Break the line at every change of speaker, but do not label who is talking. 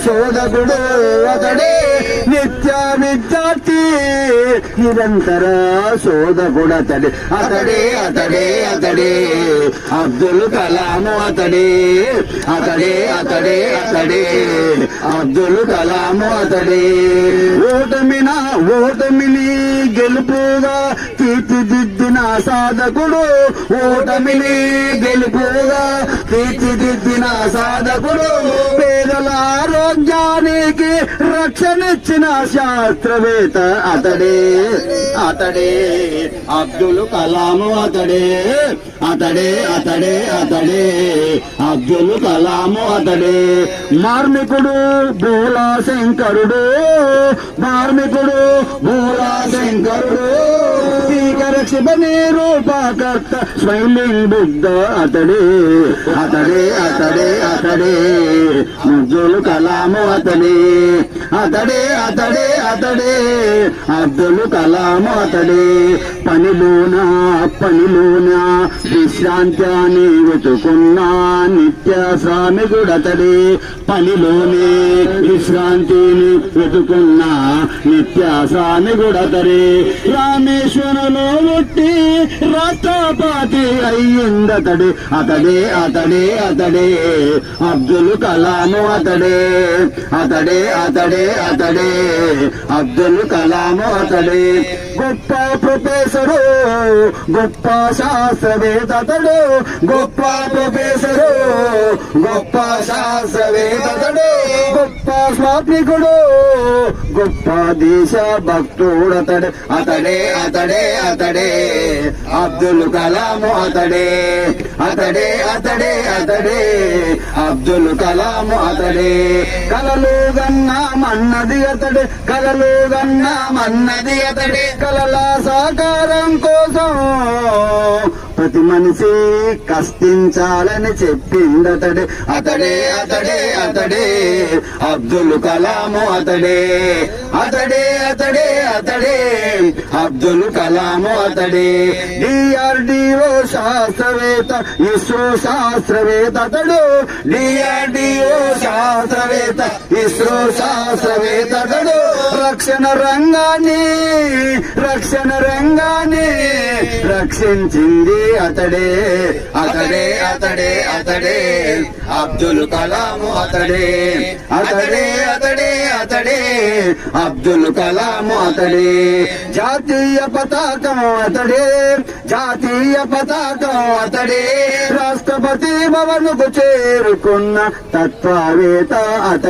శోధకుడు అతడే, నిత్య విద్యార్థి నిరంతర శోధకుడు అతడే, అతడే అతడే అతడే అబ్దుల్ కలాం అతడే, అతడే అతడే అతడే అబ్దుల్ కలాం అతడే. ఓటమిని గెలుపుగా తీర్చిదిద్దిన సాధకుడు, ఓటమిని గెలుపుగా తీర్చిదిద్దిన సాధకుడు, పేదల ఆరోగ్యానికి రక్షణిచ్చిన శాస్త్రవేత్త అతడే, అతడే అబ్దుల్ కలాం అతడే, అతడే అతడే అతడే అబ్దుల్ కలాం అతడే. మార్మికుడు భోలా శంకరుడు, మార్మికుడు భోలా శంకరుడు, శిబని రూపకర్త స్వయంలింగ్ బుద్ధ అతడే, అతడే అతడే అతడే అబ్దుల్ కలాం అతడే, అతడే అతడే అతడే అబ్దుల్ కలాం అతడే. పనిలోన విశ్రాంత్యాన్ని వెతుకున్న నిత్య శ్రామికుడు అతడే, పనిలోనే విశ్రాంతిని వెతుకున్న నిత్య శ్రామికుడు అతడే. రామేశ్వరంలో పుట్టి రాష్ట్రపతి అయ్యిందతడే, అతడే అతడే అతడే అబ్దుల్ కలాం అతడే, అతడే అతడే అతడే అబ్దుల్ కలాం అతడే. గొప్ప ప్రొఫెసరు, గొప్ప శాస్త్రవేత్త అతడు, గొప్ప ప్రొఫెసరు, గొప్ప శాస్త్రవేత్త అతడు, గొప్ప స్వాప్నికుడు, గొప్ప దేశ భక్తుడు అతడే, అతడే అతడే అతడే అబ్దుల్ కలాం అతడే, అతడే అతడే అతడే అబ్దుల్ కలాం అతడే. కలలు గన్నామన్నది అతడే, కలలు గన్నామన్నది అతడే, కలల సాకారం కోసం ప్రతి మనిషి కష్టించాలని చెప్పిందతడే, అతడే అతడే అతడే అబ్దుల్ కలాం అతడే, అతడే అతడే అతడే అబ్దుల్ కలాం అతడే. డిఆర్డిఓ శాస్త్రవేత్త, ఇస్రో శాస్త్రవేత్త అతడు, డిఆర్డిఓ శాస్త్రవేత్త, ఇస్రో శాస్త్రవేత్త అతడు. రక్షణ రంగాన్ని రక్షించింది అతడే, అతడే అతడే అతడే అబ్దుల్ కలాం అతడే, అతడే అతడే అతడే అబ్దుల్ కలాం అతడే. జాతీయ పతాకం అతడే, జాతీయ పతాకం అతడే, రాష్ట్రపతి భవన్కు చేరుకున్న తత్వవేత్త అతడే.